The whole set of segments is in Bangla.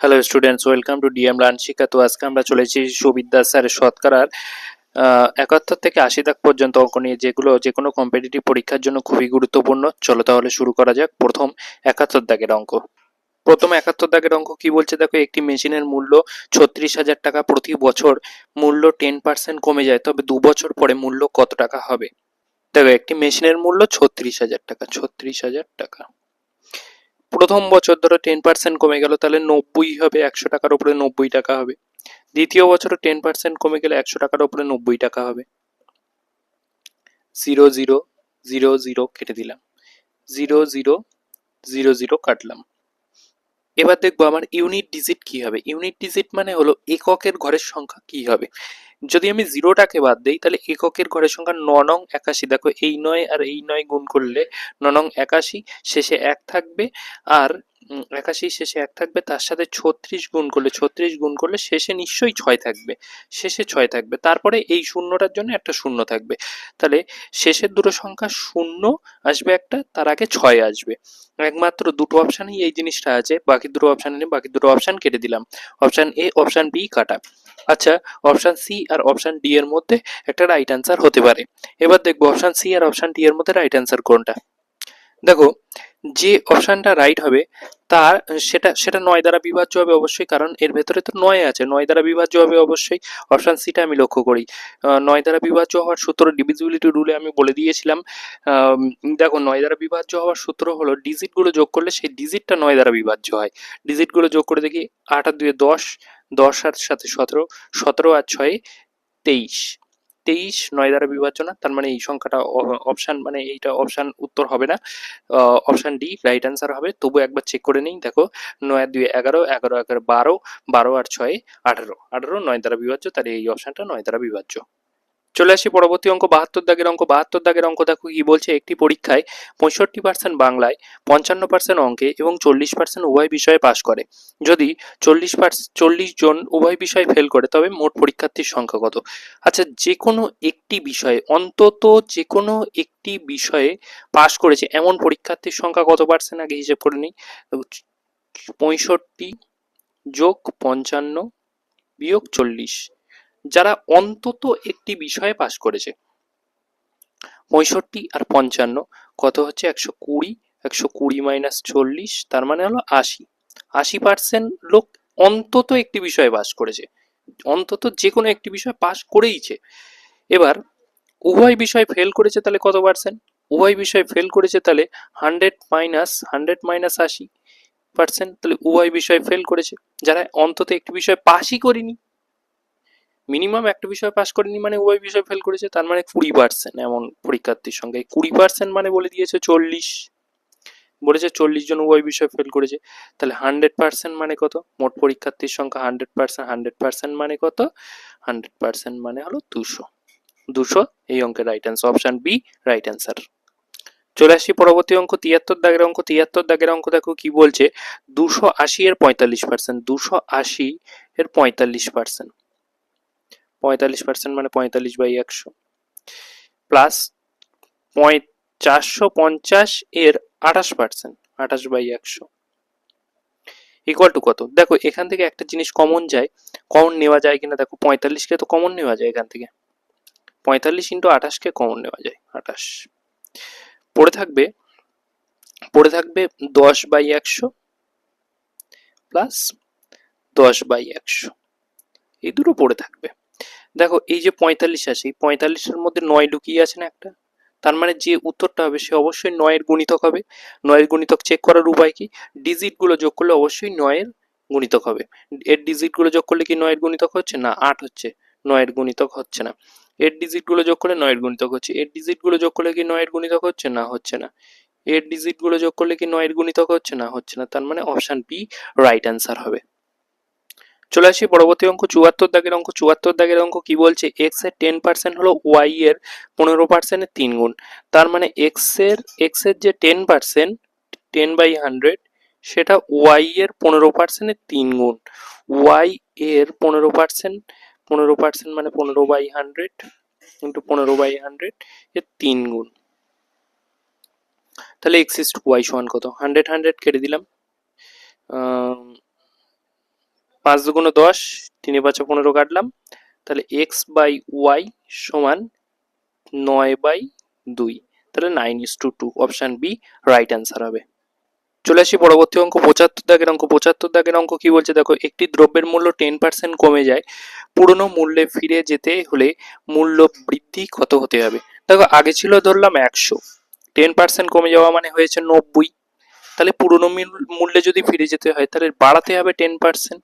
Hello students, welcome to DM learn শিক্ষা। তো আজকে আমরা চলেছি সুবিদ্যা স্যারের শতকরার 71 থেকে 80 দাগ পর্যন্ত অঙ্ক নিয়ে, যেগুলো যে কোনো কম্পিটিটিভ পরীক্ষার জন্য খুবই গুরুত্বপূর্ণ। চলো তাহলে শুরু করা যাক। প্রথম 71 দাগের অঙ্ক। প্রথম 71 দাগের অঙ্ক কি বলছে দেখো, একটি মেশিনের মূল্য 36,000 টাকা। প্রতি বছর মূল্য 10% কমে যায়, তবে 2 বছর পরে মূল্য কত টাকা হবে? দেখো, একটি মেশিনের মূল্য 36,000 টাকা, 36,000 টাকা। প্রথম বছর ধরো 10% কমে গেল, তাহলে 90 হবে, 100 টাকার উপরে 90 টাকা হবে। দ্বিতীয় বছরও 10% কমে গেলে 100 টাকার উপরে 90 টাকা হবে। 0 0 0 0 কেটে দিলাম, 0 0 0 0 কাটলাম। এবার দেখবো আমার ইউনিট ডিজিট কি হবে। ইউনিট ডিজিট মানে হলো এককের ঘরের সংখ্যা কি হবে। যদি আমি জিরোটাকে বাদ দিই, তাহলে এককের ঘরের সংখ্যা 9 নং 81। দেখো, এই 9 আর এই 9 গুণ করলে 9 নং 81, শেষে 1 থাকবে। আর 81 শেষে 1 থাকবে, তার সাথে 36 গুণ করলে, 36 গুণ করলে শেষে নিশ্চয়ই 6 থাকবে, শেষে 6 থাকবে। তারপরে এই শূন্যটার জন্য একটা শূন্য থাকবে। তাহলে শেষের দুটো সংখ্যা শূন্য আসবে একটা, তার আগে 6 আসবে। একমাত্র দুটো অপশানেই এই জিনিসটা আছে, বাকি দুটো অপশানে নেই, বাকি দুটো অপশান কেটে দিলাম। অপশান এ, অপশান বি কাটা। আচ্ছা, অপশান সি আর অপশান ডি এর মধ্যে একটা রাইট অ্যান্সার হতে পারে। এবার দেখবো অপশান সি আর অপশান ডি এর মধ্যে রাইট অ্যান্সার কোনটা। দেখো, যে অপশানটা রাইট হবে তার সেটা সেটা 9 দ্বারা বিভাজ্য হবে অবশ্যই, কারণ এর ভেতরে তো 9 আছে, 9 দ্বারা বিভাজ্য হবে অবশ্যই। অপশান সিটা আমি লক্ষ্য করি। 9 দ্বারা বিভাজ্য হওয়ার সূত্র ডিভিজিবিলিটি রুলে আমি বলে দিয়েছিলাম। দেখো, 9 দ্বারা বিভাজ্য হওয়ার সূত্র হলো ডিজিটগুলো যোগ করলে সেই ডিজিটটা 9 দ্বারা বিভাজ্য হয়। ডিজিটগুলো যোগ করে দেখি, 8 আর 2 10, 10 আর সাথে 17, 17 আর 6 23, 23 9 দ্বারা বিভাজ্য না, তার মানে এই সংখ্যাটা অপশান, মানে এইটা অপশান উত্তর হবে না। অপশান ডি রাইট অ্যান্সার হবে। তবু একবার চেক করে নিই। দেখো, 9 আর 2 11, 11 আর 12, 12 আর 6 18, 18 9 দ্বারা বিভাজ্য, তাহলে এই অপশানটা 9 দ্বারা বিভাজ্য। চলে আসি পরবর্তী অঙ্ক, 72 দাগের অঙ্ক। 72 দাগের অঙ্ক দেখো কি বলছে, একটি পরীক্ষায় 65% বাংলায়, 55% অঙ্কে এবং 40% উভয় বিষয়ে পাশ করে। যদি 40 জন উভয় বিষয়ে ফেল করে, তবে মোট পরীক্ষার্থীর সংখ্যা কত? আচ্ছা, যে কোনো একটি বিষয়ে, অন্তত যে কোনো একটি বিষয়ে পাশ করেছে এমন পরীক্ষার্থীর সংখ্যা কত পার্সেন্ট, আগে হিসেব করে নিই। 65 যোগ 55 বিয়োগ 40, যারা অন্তত একটি বিষয়ে পাশ করেছে। 65 আর 55 কত হচ্ছে? 120। 120 মাইনাস 40, তার মানে হলো 80। 80% লোক অন্তত একটি বিষয়ে পাশ করেছে, অন্তত যে কোনো একটি বিষয় পাশ করেইছে। এবার উভয় বিষয় ফেল করেছে, তাহলে কত পার্সেন্ট? উভয় বিষয় ফেল করেছে, তাহলে 100 মাইনাস 100 মাইনাস 80%, তাহলে উভয় বিষয় ফেল করেছে। যারা অন্তত একটি বিষয় পাশই করেনি, মিনিমাম একটা বিষয় পাস করেনি, মানে উভয় বিষয় ফেল করেছে, তার মানে 20% এমন পরীক্ষার্থীর সংখ্যা। 20% মানে বলে দিয়েছে 40, বলেছে 40 জন উভয় বিষয় ফেল করেছে। তাহলে 100% মানে কত? মোট পরীক্ষার্থীর সংখ্যা 100%, 100% মানে কত? 100% মানে হলো 200। 200 এই অঙ্কের right answer, option b right answer. চলে আসি পরবর্তী অঙ্ক, 73 দাগের অঙ্ক। 73 দাগের অঙ্ক দেখো কি বলছে, 280 এর 45%, 280 এর 45%, 45% মানে 45/100, প্লাস 450 এর 28%, 28/100 ইকুয়াল টু কত? দেখো, এখান থেকে একটা জিনিস কমন যায়, কমন নেওয়া যায় কিনা দেখো। 45কে তো কমন নেওয়া যায় এখান থেকে, 45 ইন্টু 28কে কমন নেওয়া যায়, 28। পড়ে থাকবে, পড়ে থাকবে 10/100 প্লাস 10/100, এই দুটো পড়ে থাকবে। দেখো, এই যে 45 আছে, এই 45-এর মধ্যে 9 লুকিয়ে আছে না একটা, তার মানে যে উত্তরটা হবে সে অবশ্যই 9 এর গুণিতক হবে। 9 এর গুণিতক চেক করার উপায় কি? ডিজিট গুলো যোগ করলে অবশ্যই 9 এর গুণিতক হবে। এর ডিজিট গুলো যোগ করলে কি 9 এর গুণিতক হচ্ছে? না, 8 হচ্ছে, 9 এর গুণিতক হচ্ছে না। এর ডিজিট গুলো যোগ করলে 9 এর গুণিতক হচ্ছে, এর ডিজিট গুলো যোগ করলে কি 9 এর গুণিতক হচ্ছে? না, হচ্ছে না। এর ডিজিট গুলো যোগ করলে কি 9 এর গুণিতক হচ্ছে? না, হচ্ছে না। তার মানে অপশন বি রাইট অ্যান্সার হবে। চলে আসি পরবর্তী অঙ্ক, 74 দাগের অঙ্ক। 74 দাগের অঙ্ক কি বলছে, এক্স এর 10% হলো ওয়াই এর 15% এর 3 গুণ। তার মানে এক্স এর যে 10%, 10/100, সেটা ওয়াই এর 15% এর 3 গুণ। ওয়াই এর 15%, 15% মানে 15/100 ইন্টু 15/100 এর 3 গুণ। তাহলে এক্স ইস টু ওয়াই সমান কত? 100 100 কেটে দিলাম, 5 দুগুণ 10, 3 5 15 কাটলাম, তাহলে x/y সমান 9/2, তাহলে 9:2, অপশন বি রাইট অ্যান্সার হবে। চলে আসি পরবর্তী অঙ্ক 75 দাগের অঙ্ক। 75 দাগের অঙ্ক কি বলছে দেখো, একটি দ্রব্যের মূল্য 10% কমে যায়, পুরনো মূল্যে ফিরে যেতে হলে মূল্য বৃদ্ধি কত হতে হবে? দেখো আগে ছিল ধরলাম 100, 10% কমে যাওয়া মানে হয়েছে 90, তাহলে পুরনো মূল্যে যদি ফিরে যেতে হয় তাহলে বাড়াতে হবে 10%।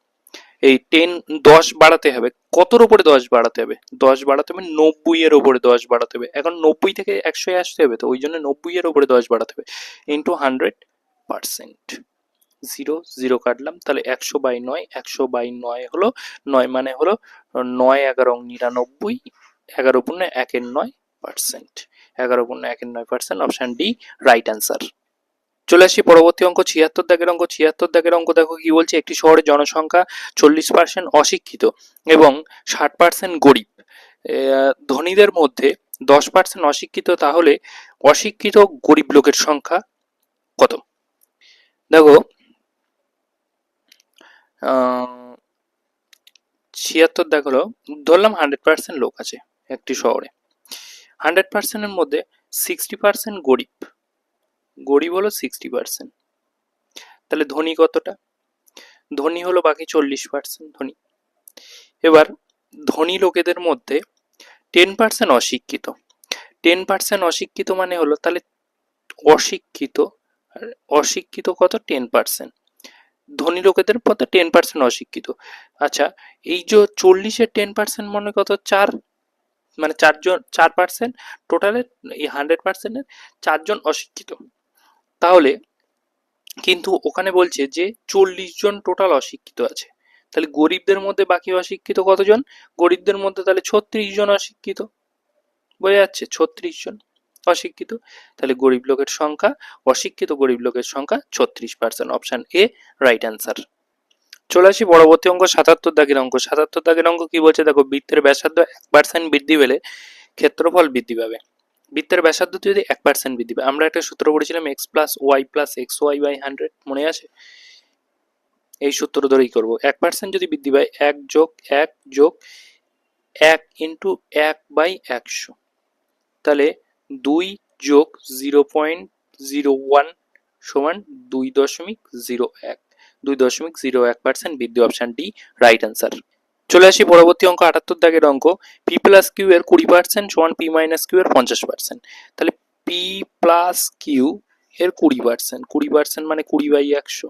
এই 10 বাড়াতে হবে, কতর উপরে 10 বাড়াতে হবে? 10 বাড়াতে হবে 90 এর উপরে 10 বাড়াতে হবে। এখন 90 থেকে 100 আসতে হবে, তো ওই জন্য 90 এর উপরে 10 বাড়াতে হবে, ইন্টু 100%। 0 0 কাটলাম, তাহলে 100/9, 100/9 হলো 9 মানে হলো 9 11 99, 11/1 9%, 11/1 9%, অপশন ডি রাইট অ্যান্সার। চলে আসি পরবর্তী অঙ্ক 76 দাগের অঙ্ক। 76 দাগের অঙ্ক দেখো কি বলছে, একটি শহরের জনসংখ্যা 40% অশিক্ষিত এবং 60% গরিব। ধনীদের মধ্যে 10% অশিক্ষিত, তাহলে অশিক্ষিত গরিব লোকের সংখ্যা কত? দেখো 76 দেখো ধরলাম 100% লোক আছে একটি শহরে, 100% এর মধ্যে 60% গরিব, গরিব হলো 60%, তাহলে ধনী কতটা? ধনী হলো বাকি 40% ধনী। এবার ধনী লোকেদের মধ্যে 10% অশিক্ষিত, 10% অশিক্ষিত মানে হলো তাহলে অশিক্ষিত, অশিক্ষিত কত? 10%। ধনী লোকেদের মধ্যে 10% অশিক্ষিত। আচ্ছা, এই যে 40-এর 10% মানে কত? 4, মানে 4%, টোটালের এই 100%-এর 4 জন অশিক্ষিত। তাহলে কিন্তু ওখানে বলছে যে 40 জন টোটাল অশিক্ষিত আছে, তাহলে গরিবদের মধ্যে বাকি অশিক্ষিত কতজন? গরিবদের মধ্যে তাহলে 36 জন অশিক্ষিত, বোঝা যাচ্ছে? 36 জন অশিক্ষিত, তাহলে গরিব লোকের সংখ্যা, অশিক্ষিত গরিব লোকের সংখ্যা 36%, অপশন এ রাইট অ্যান্সার। চলে আসি পরবর্তী অঙ্ক 77 দাগের অঙ্ক। 77 দাগের অঙ্ক কি বলছে দেখো, বৃত্তের ব্যাসার্ধ 1% বৃদ্ধি পেলে ক্ষেত্রফল বৃদ্ধি পাবে। বৃত্তের ব্যাসার্ধ যদি 1% বৃদ্ধি পায়, আমরা একটা সূত্র পড়েছিলাম x plus y plus x y by 100, মনে আছে? এই সূত্র ধরেই করবো। 1% যদি বৃদ্ধি পায় 1 যোগ 1 যোগ 1 ইন্টু 1/100, তাহলে 2 যোগ 0.01 সমান 2.01, 2.01% বৃদ্ধি, অপশন ডি রাইট অ্যান্সার। চলে আসি পরবর্তী অঙ্ক 78 দাগের অঙ্ক। পি প্লাস কিউ এর 20% সমান পি মাইনাস কিউ এর 50%, তাহলে পি প্লাস কিউ এর 20%, 20% মানে 20/100,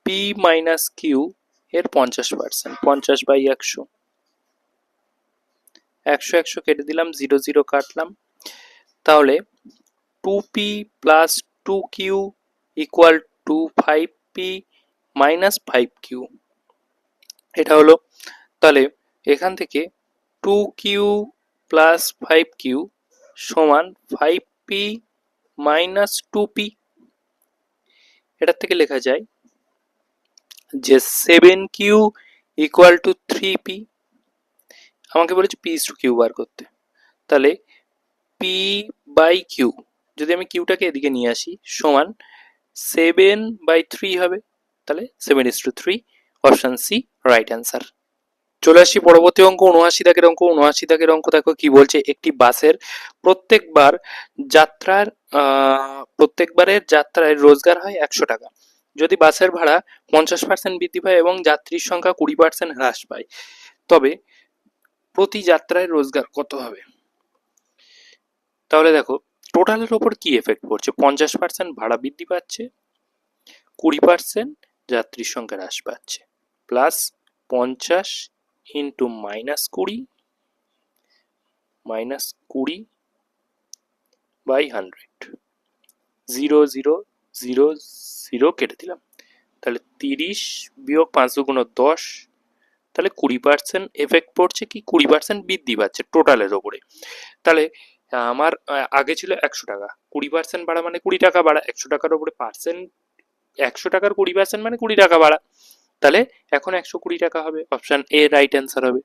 পি মাইনাস কিউ এর 50%, 50/100, 100 100 কেটে দিলাম, 0 0 কাটলাম, তাহলে 2p plus 2q equal to 5p minus 5q, এটা হলো। তাহলে এখান থেকে 2q প্লাস 5q সমান 5p মাইনাস 2p, এটার থেকে লেখা যায় যে 7q ইকুয়াল টু 3p। আমাকে বলেছে p ইস টু q বার করতে, তাহলে p বাই q, যদি আমি কিউটাকে এদিকে নিয়ে আসি, সমান 7/3 হবে, তাহলে 7:3, অপশন সি রাইট অ্যান্সার। চলে আসি পরবর্তী অঙ্ক 79 দাগের অঙ্ক। 79 দাগের অঙ্ক দেখো কি বলছে, একটি বাসের প্রত্যেকবারের যাত্রায় রোজগার হয় 100 টাকা, যদি বাসের ভাড়া 50% বৃদ্ধি পায় এবং যাত্রীর সংখ্যা 20% হ্রাস পায়, তবে প্রতি যাত্রায় রোজগার কত হবে? তাহলে দেখো টোটালের ওপর কি এফেক্ট পড়ছে, 50% ভাড়া বৃদ্ধি পাচ্ছে, 20% যাত্রীর সংখ্যা হ্রাস পাচ্ছে, প্লাস 50 ইন্টু -20, -20/100, 0 0 0 0 কেটে দিলাম, তাহলে 30 বিয়োগ 5 দুগুণ 10, তাহলে 20% এফেক্ট পড়ছে, কি 20% বৃদ্ধি পাচ্ছে টোটালের ওপরে। তাহলে আমার আগে ছিল 100 টাকা, 20% বাড়া মানে 20 টাকা বাড়া, 100 টাকার উপরে পার্সেন্ট, 100 টাকার 20% মানে 20 টাকা বাড়া, তাহলে এখন 120 টাকা হবে, অপশন এ রাইট অ্যান্সার হবে।